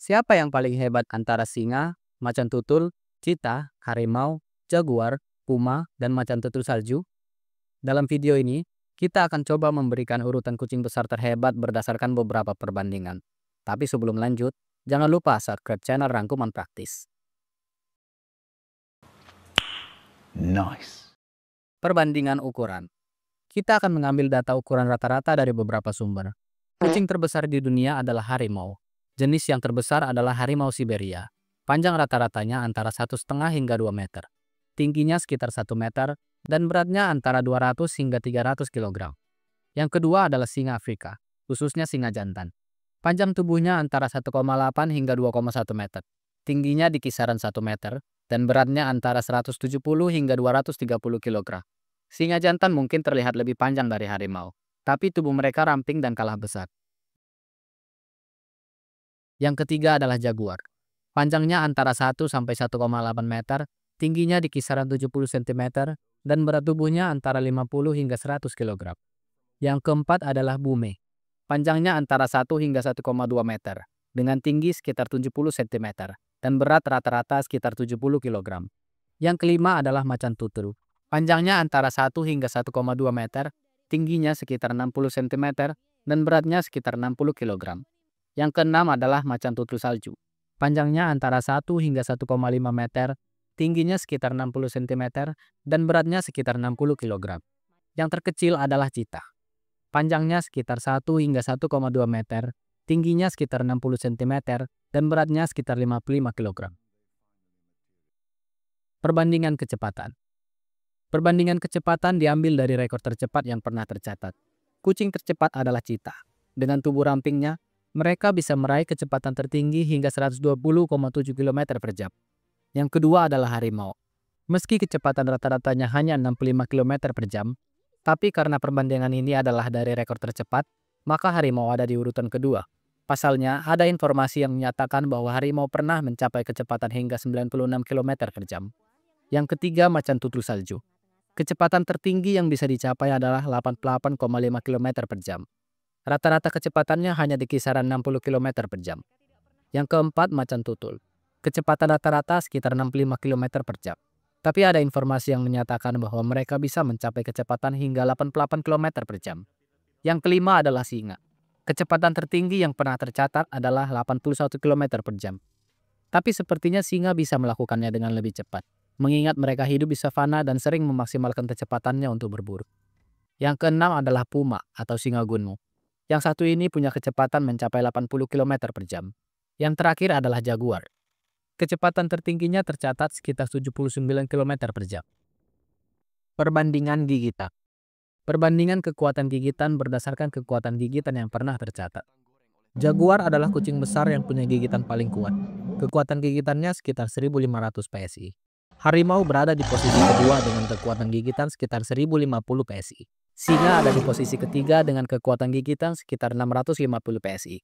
Siapa yang paling hebat antara singa, macan tutul, cheetah, harimau, jaguar, puma, dan macan tutul salju? Dalam video ini, kita akan coba memberikan urutan kucing besar terhebat berdasarkan beberapa perbandingan. Tapi sebelum lanjut, jangan lupa subscribe channel Rangkuman Praktis. Nice. Perbandingan ukuran. Kita akan mengambil data ukuran rata-rata dari beberapa sumber. Kucing terbesar di dunia adalah harimau. Jenis yang terbesar adalah harimau Siberia. Panjang rata-ratanya antara 1,5 hingga 2 meter. Tingginya sekitar 1 meter, dan beratnya antara 200 hingga 300 kg. Yang kedua adalah singa Afrika, khususnya singa jantan. Panjang tubuhnya antara 1,8 hingga 2,1 meter. Tingginya di kisaran 1 meter, dan beratnya antara 170 hingga 230 kg. Singa jantan mungkin terlihat lebih panjang dari harimau, tapi tubuh mereka ramping dan kalah besar. Yang ketiga adalah jaguar. Panjangnya antara 1 sampai 1,8 meter, tingginya di kisaran 70 cm, dan berat tubuhnya antara 50 hingga 100 kg. Yang keempat adalah bume. Panjangnya antara 1 hingga 1,2 meter, dengan tinggi sekitar 70 cm, dan berat rata-rata sekitar 70 kg. Yang kelima adalah macan tutul. Panjangnya antara 1 hingga 1,2 meter, tingginya sekitar 60 cm, dan beratnya sekitar 60 kg. Yang keenam adalah macan tutul salju. Panjangnya antara 1 hingga 1,5 meter, tingginya sekitar 60 cm, dan beratnya sekitar 60 kg. Yang terkecil adalah cheetah. Panjangnya sekitar 1 hingga 1,2 meter, tingginya sekitar 60 cm, dan beratnya sekitar 55 kg. Perbandingan kecepatan. Perbandingan kecepatan diambil dari rekor tercepat yang pernah tercatat. Kucing tercepat adalah cheetah. Dengan tubuh rampingnya, mereka bisa meraih kecepatan tertinggi hingga 120,7 km per jam. Yang kedua adalah harimau. Meski kecepatan rata-ratanya hanya 65 km per jam, tapi karena perbandingan ini adalah dari rekor tercepat, maka harimau ada di urutan kedua. Pasalnya, ada informasi yang menyatakan bahwa harimau pernah mencapai kecepatan hingga 96 km per jam. Yang ketiga, macan tutul salju. Kecepatan tertinggi yang bisa dicapai adalah 88,5 km per jam. Rata-rata kecepatannya hanya di kisaran 60 km per jam. Yang keempat, macan tutul. Kecepatan rata-rata sekitar 65 km per jam. Tapi ada informasi yang menyatakan bahwa mereka bisa mencapai kecepatan hingga 88 km per jam. Yang kelima adalah singa. Kecepatan tertinggi yang pernah tercatat adalah 81 km per jam. Tapi sepertinya singa bisa melakukannya dengan lebih cepat, mengingat mereka hidup di savana dan sering memaksimalkan kecepatannya untuk berburu. Yang keenam adalah puma atau singa gunung. Yang satu ini punya kecepatan mencapai 80 km per jam. Yang terakhir adalah jaguar. Kecepatan tertingginya tercatat sekitar 79 km per jam. Perbandingan gigitan. Perbandingan kekuatan gigitan berdasarkan kekuatan gigitan yang pernah tercatat. Jaguar adalah kucing besar yang punya gigitan paling kuat. Kekuatan gigitannya sekitar 1500 PSI. Harimau berada di posisi kedua dengan kekuatan gigitan sekitar 1050 PSI. Singa ada di posisi ketiga dengan kekuatan gigitan sekitar 650 PSI.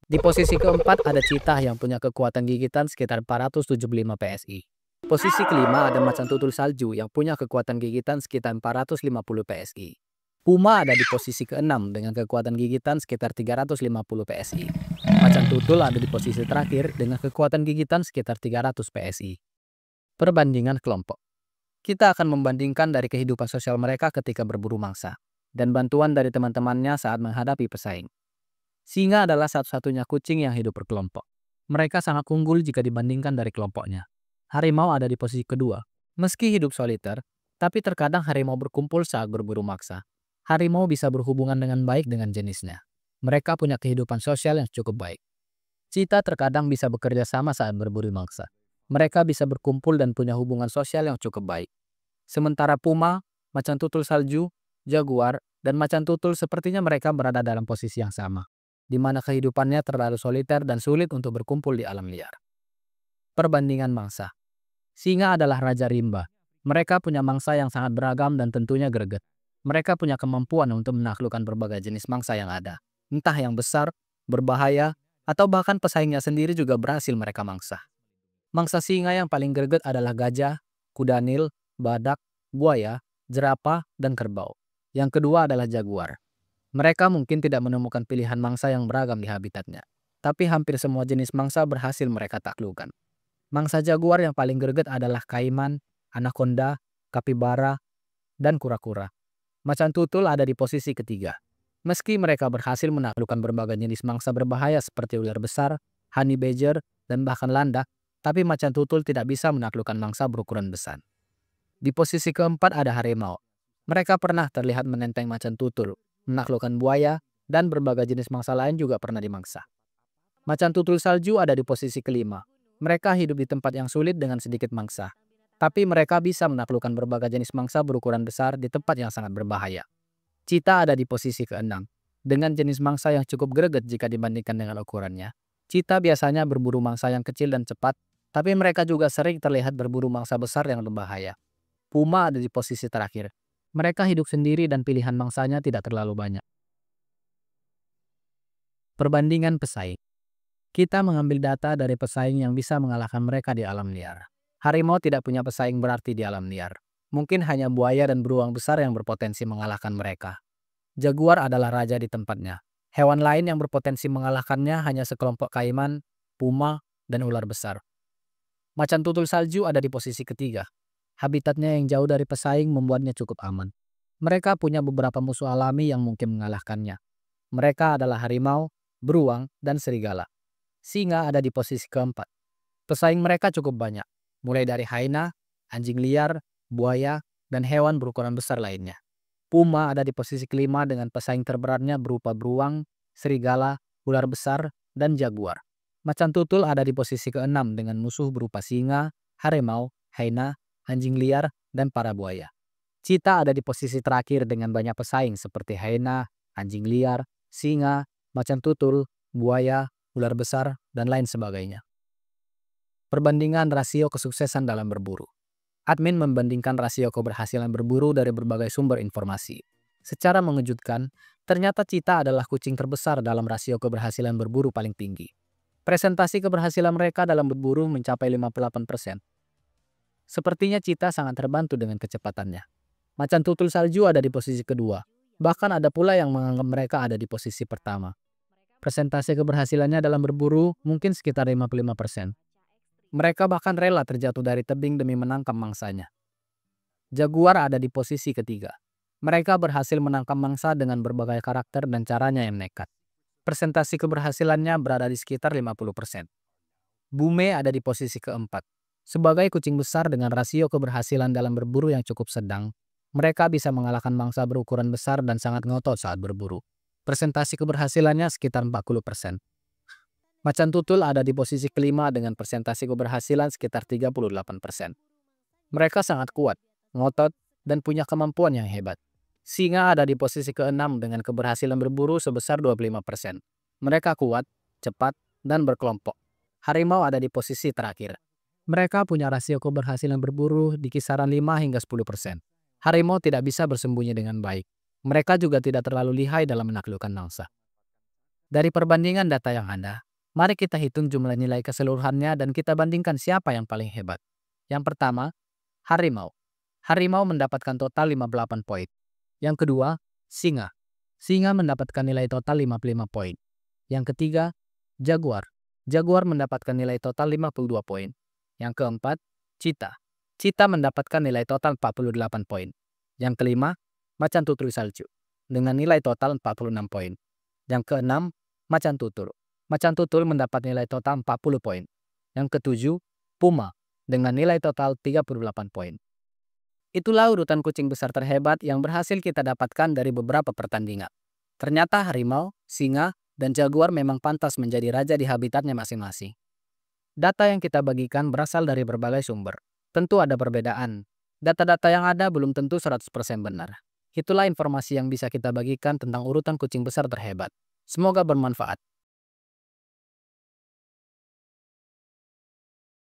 Di posisi keempat ada cheetah yang punya kekuatan gigitan sekitar 475 PSI. Posisi kelima ada macan tutul salju yang punya kekuatan gigitan sekitar 450 PSI. Puma ada di posisi keenam dengan kekuatan gigitan sekitar 350 PSI. Macan tutul ada di posisi terakhir dengan kekuatan gigitan sekitar 300 PSI. Perbandingan kelompok. Kita akan membandingkan dari kehidupan sosial mereka ketika berburu mangsa, dan bantuan dari teman-temannya saat menghadapi pesaing. Singa adalah satu-satunya kucing yang hidup berkelompok. Mereka sangat unggul jika dibandingkan dari kelompoknya. Harimau ada di posisi kedua. Meski hidup soliter, tapi terkadang harimau berkumpul saat berburu mangsa. Harimau bisa berhubungan dengan baik dengan jenisnya. Mereka punya kehidupan sosial yang cukup baik. Cheetah terkadang bisa bekerja sama saat berburu mangsa. Mereka bisa berkumpul dan punya hubungan sosial yang cukup baik. Sementara puma, macan tutul salju, jaguar, dan macan tutul sepertinya mereka berada dalam posisi yang sama, di mana kehidupannya terlalu soliter dan sulit untuk berkumpul di alam liar. Perbandingan mangsa. Singa adalah raja rimba. Mereka punya mangsa yang sangat beragam dan tentunya greget. Mereka punya kemampuan untuk menaklukkan berbagai jenis mangsa yang ada. Entah yang besar, berbahaya, atau bahkan pesaingnya sendiri juga berhasil mereka mangsa. Mangsa singa yang paling greget adalah gajah, kuda nil, badak, buaya, jerapah, dan kerbau. Yang kedua adalah jaguar. Mereka mungkin tidak menemukan pilihan mangsa yang beragam di habitatnya. tapi hampir semua jenis mangsa berhasil mereka taklukkan. Mangsa jaguar yang paling greget adalah kaiman, anaconda, kapibara, dan kura-kura. Macan tutul ada di posisi ketiga. Meski mereka berhasil menaklukkan berbagai jenis mangsa berbahaya seperti ular besar, honey badger, dan bahkan landak, tapi macan tutul tidak bisa menaklukkan mangsa berukuran besar. Di posisi keempat ada harimau. Mereka pernah terlihat menenteng macan tutul, menaklukkan buaya, dan berbagai jenis mangsa lain juga pernah dimangsa. Macan tutul salju ada di posisi kelima. Mereka hidup di tempat yang sulit dengan sedikit mangsa. Tapi mereka bisa menaklukkan berbagai jenis mangsa berukuran besar di tempat yang sangat berbahaya. Cheetah ada di posisi keenam. Dengan jenis mangsa yang cukup greget jika dibandingkan dengan ukurannya. Cheetah biasanya berburu mangsa yang kecil dan cepat, tapi mereka juga sering terlihat berburu mangsa besar yang berbahaya. Puma ada di posisi terakhir. Mereka hidup sendiri dan pilihan mangsanya tidak terlalu banyak. Perbandingan pesaing. Kita mengambil data dari pesaing yang bisa mengalahkan mereka di alam liar. Harimau tidak punya pesaing berarti di alam liar. Mungkin hanya buaya dan beruang besar yang berpotensi mengalahkan mereka. Jaguar adalah raja di tempatnya. Hewan lain yang berpotensi mengalahkannya hanya sekelompok kaiman, puma, dan ular besar. Macan tutul salju ada di posisi ketiga. Habitatnya yang jauh dari pesaing membuatnya cukup aman. Mereka punya beberapa musuh alami yang mungkin mengalahkannya. Mereka adalah harimau, beruang, dan serigala. Singa ada di posisi keempat. Pesaing mereka cukup banyak, mulai dari hyena, anjing liar, buaya, dan hewan berukuran besar lainnya. Puma ada di posisi kelima dengan pesaing terberatnya berupa beruang, serigala, ular besar, dan jaguar. Macan tutul ada di posisi keenam dengan musuh berupa singa, harimau, hyena, anjing liar, dan para buaya. Cheetah ada di posisi terakhir dengan banyak pesaing seperti hyena, anjing liar, singa, macan tutul, buaya, ular besar, dan lain sebagainya. Perbandingan rasio kesuksesan dalam berburu. Admin membandingkan rasio keberhasilan berburu dari berbagai sumber informasi. Secara mengejutkan, ternyata cheetah adalah kucing terbesar dalam rasio keberhasilan berburu paling tinggi. Presentasi keberhasilan mereka dalam berburu mencapai 58%. Sepertinya cheetah sangat terbantu dengan kecepatannya. Macan tutul salju ada di posisi kedua. Bahkan ada pula yang menganggap mereka ada di posisi pertama. Presentasi keberhasilannya dalam berburu mungkin sekitar 55%. Mereka bahkan rela terjatuh dari tebing demi menangkap mangsanya. Jaguar ada di posisi ketiga. Mereka berhasil menangkap mangsa dengan berbagai karakter dan caranya yang nekat. Presentasi keberhasilannya berada di sekitar 50%. Bume ada di posisi keempat. Sebagai kucing besar dengan rasio keberhasilan dalam berburu yang cukup sedang, mereka bisa mengalahkan mangsa berukuran besar dan sangat ngotot saat berburu. Presentasi keberhasilannya sekitar 40%. Macan tutul ada di posisi kelima dengan presentasi keberhasilan sekitar 38%. Mereka sangat kuat, ngotot, dan punya kemampuan yang hebat. Singa ada di posisi keenam dengan keberhasilan berburu sebesar 25%. Mereka kuat, cepat, dan berkelompok. Harimau ada di posisi terakhir. Mereka punya rasio keberhasilan berburu di kisaran 5 hingga 10%. Harimau tidak bisa bersembunyi dengan baik. Mereka juga tidak terlalu lihai dalam menaklukkan mangsa. Dari perbandingan data yang ada, mari kita hitung jumlah nilai keseluruhannya dan kita bandingkan siapa yang paling hebat. Yang pertama, harimau. Harimau mendapatkan total 58 poin. Yang kedua, singa. Singa mendapatkan nilai total 55 poin. Yang ketiga, jaguar. Jaguar mendapatkan nilai total 52 poin. Yang keempat, cheetah. Cheetah mendapatkan nilai total 48 poin. Yang kelima, macan tutul salju dengan nilai total 46 poin. Yang keenam, macan tutul. Macan tutul mendapat nilai total 40 poin. Yang ketujuh, puma dengan nilai total 38 poin. Itulah urutan kucing besar terhebat yang berhasil kita dapatkan dari beberapa pertandingan. Ternyata harimau, singa, dan jaguar memang pantas menjadi raja di habitatnya masing-masing. Data yang kita bagikan berasal dari berbagai sumber. Tentu ada perbedaan. Data-data yang ada belum tentu 100% benar. Itulah informasi yang bisa kita bagikan tentang urutan kucing besar terhebat. Semoga bermanfaat.